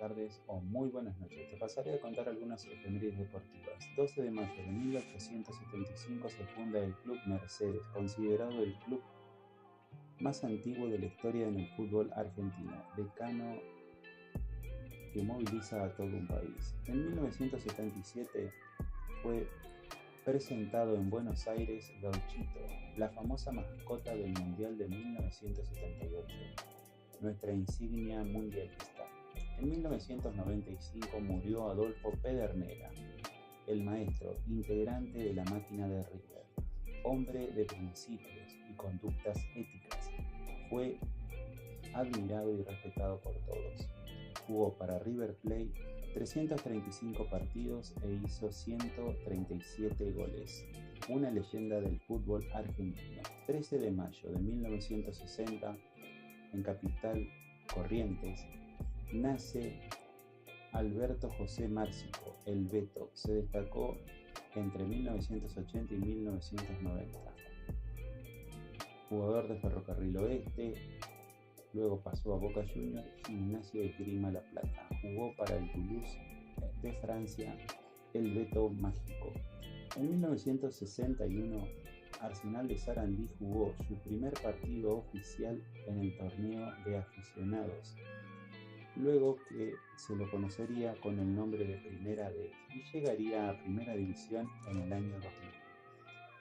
tardes o muy buenas noches. Te pasaré a contar algunas efemérides deportivas. 12 de mayo de 1875 se funda el Club Mercedes, considerado el club más antiguo de la historia en el fútbol argentino, decano que moviliza a todo un país. En 1977 fue presentado en Buenos Aires Gauchito, la famosa mascota del Mundial de 1978, nuestra insignia mundialista. En 1995 murió Adolfo Pedernera, el maestro, integrante de la máquina de River, hombre de principios y conductas éticas. Fue admirado y respetado por todos. Jugó para River Plate 335 partidos e hizo 137 goles. Una leyenda del fútbol argentino. 13 de mayo de 1960, en Capital Corrientes, nace Alberto José Márcico, el Beto. Se destacó entre 1980 y 1990. Jugador de Ferrocarril Oeste, luego pasó a Boca Juniors y Gimnasia de Esgrima La Plata. Jugó para el Toulouse de Francia, el Beto Mágico. En 1961, Arsenal de Sarandí jugó su primer partido oficial en el torneo de aficionados, luego que se lo conocería con el nombre de Primera D y llegaría a Primera División en el año 2000.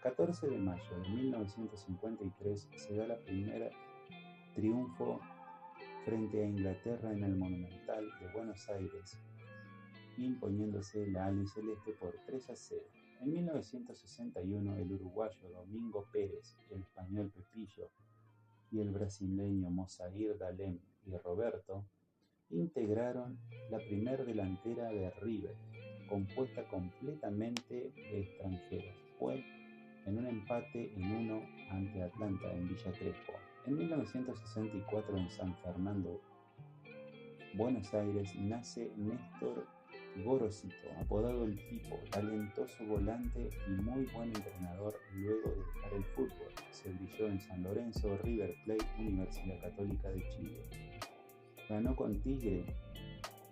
14 de mayo de 1953 se da la primera triunfo frente a Inglaterra en el Monumental de Buenos Aires, imponiéndose la albiceleste por 3-0. En 1961, el uruguayo Domingo Pérez, el español Pepillo y el brasileño Mozair Dalem y Roberto integraron la primer delantera de River, compuesta completamente de extranjeros. Fue en un empate en 1 ante Atlanta en Villa Crespo. En 1964, en San Fernando, Buenos Aires, nace Néstor Gorosito, apodado El Pipo, talentoso volante y muy buen entrenador luego de dejar el fútbol. Se brilló en San Lorenzo, River Plate, Universidad Católica de Chile. Ganó con Tigre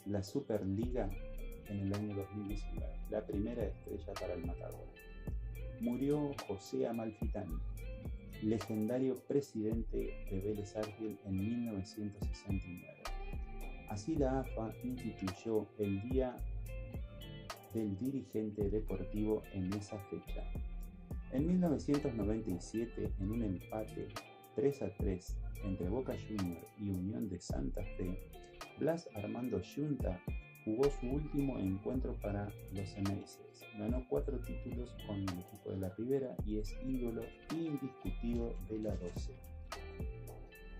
la Superliga en el año 2019, la primera estrella para el Matador. Murió José Amalfitani, legendario presidente de Vélez Sarsfield en 1969. Así la AFA instituyó el Día del Dirigente Deportivo en esa fecha. En 1997, en un empate 3-3 entre Boca Juniors y Unión de Santa Fe, Blas Armando Junta jugó su último encuentro para los Eneises. Ganó 4 títulos con el equipo de la Ribera y es ídolo indiscutido de la 12.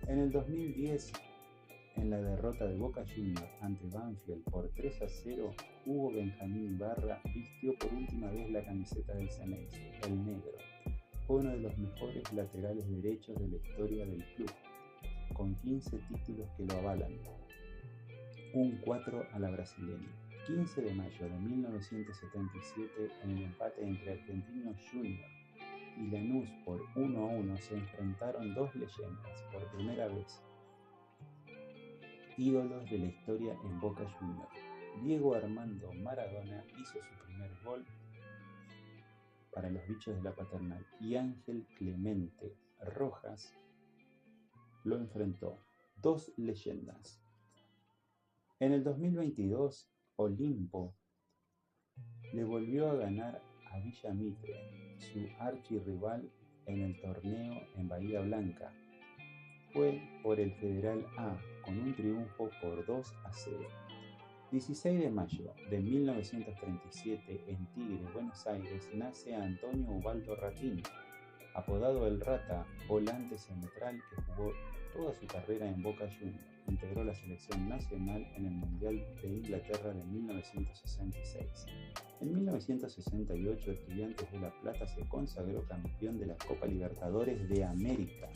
En el 2010, en la derrota de Boca Juniors ante Banfield por 3-0, Hugo Benjamín Ibarra vistió por última vez la camiseta del Ceneice, el negro. Fue uno de los mejores laterales derechos de la historia del club, con 15 títulos que lo avalan, un 4 a la brasileña. 15 de mayo de 1977, en el empate entre Argentinos Juniors y Lanús por 1-1, se enfrentaron dos leyendas por primera vez, ídolos de la historia en Boca Juniors. Diego Armando Maradona hizo su primer gol para los bichos de la Paternal y Ángel Clemente Rojas lo enfrentó. Dos leyendas. En el 2022, Olimpo le volvió a ganar a Villa Mitre, su archirrival en el torneo en Bahía Blanca. Fue por el Federal A, con un triunfo por 2-0. 16 de mayo de 1937, en Tigre, Buenos Aires, nace Antonio Ubaldo Ratín, apodado El Rata, volante central que jugó toda su carrera en Boca Juniors. Integró la selección nacional en el Mundial de Inglaterra de 1966. En 1968, Estudiantes de La Plata se consagró campeón de la Copa Libertadores de América,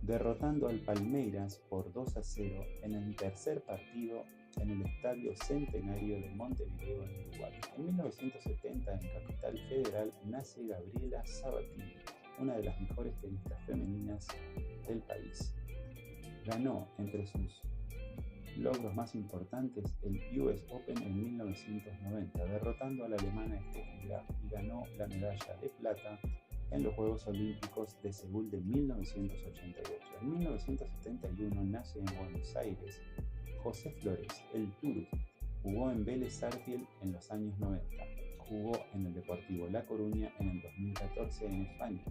derrotando al Palmeiras por 2-0 en el tercer partido en el Estadio Centenario de Montevideo, en Uruguay. En 1970, en Capital Federal, nace Gabriela Sabatini, una de las mejores tenistas femeninas del país. Ganó entre sus logros más importantes, el US Open en 1990, derrotando al alemán Steffi Graf y ganó la medalla de plata en los Juegos Olímpicos de Seúl de 1988. En 1971 nace en Buenos Aires José Flores, el Turu. Jugó en Vélez Sarsfield en los años 90. Jugó en el Deportivo La Coruña en el 2014 en España.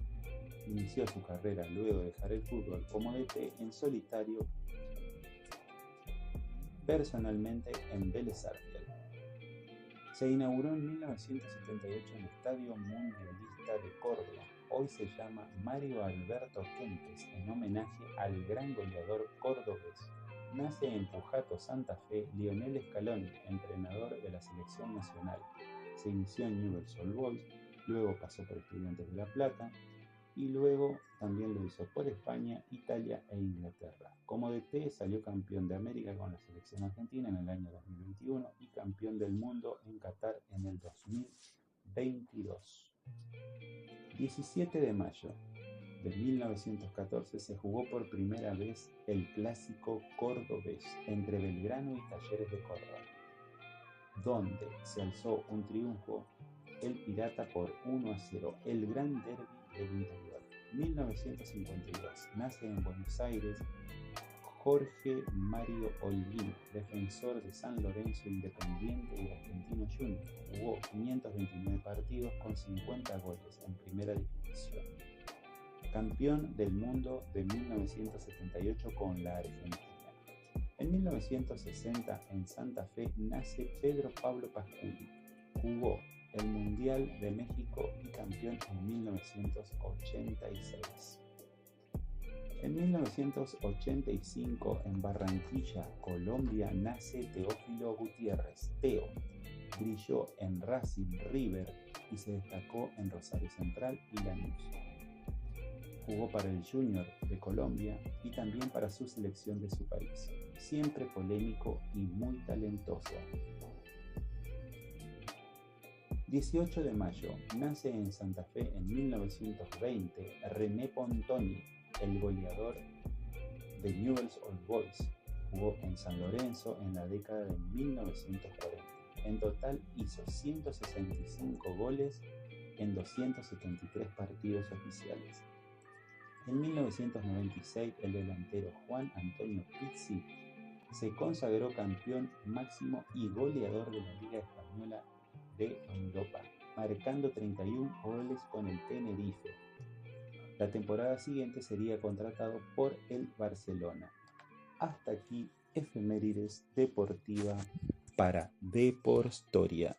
Inició su carrera luego de dejar el fútbol como DT en solitario personalmente en Vélez Sarsfield. Se inauguró en 1978 el Estadio Mundialista de Córdoba. Hoy se llama Mario Alberto Kempes en homenaje al gran goleador cordobés. Nace en Pujato, Santa Fe, Lionel Scaloni, entrenador de la selección nacional. Se inició en Newell's Old Boys, luego pasó por Estudiantes de La Plata y luego también lo hizo por España, Italia e Inglaterra. Como DT salió campeón de América con la selección argentina en el año 2021 y campeón del mundo en Qatar en el 2022. 17 de mayo de 1914 se jugó por primera vez el clásico cordobés entre Belgrano y Talleres de Córdoba, donde se alzó un triunfo el Pirata por 1-0, el gran derbi del interior. 1952, nace en Buenos Aires Jorge Mario Holguín, defensor de San Lorenzo, Independiente y Argentino Juniors. Jugó 529 partidos con 50 goles en primera división. Campeón del mundo de 1978 con la Argentina. En 1960 en Santa Fe nace Pedro Pablo Pasculi. Jugó el Mundial de México y campeón en 1986. En 1985 en Barranquilla, Colombia, nace Teófilo Gutiérrez. Teo brilló en Racing, River y se destacó en Rosario Central y Lanús. Jugó para el Junior de Colombia y también para su selección de su país. Siempre polémico y muy talentoso. 18 de mayo, nace en Santa Fe en 1920 René Pontoni, el goleador de Newell's Old Boys. Jugó en San Lorenzo en la década de 1940. En total hizo 165 goles en 273 partidos oficiales. En 1996, el delantero Juan Antonio Pizzi se consagró campeón máximo y goleador de la Liga Española de Europa, marcando 31 goles con el Tenerife. La temporada siguiente sería contratado por el Barcelona. Hasta aquí, efemérides deportiva para Deporstoria.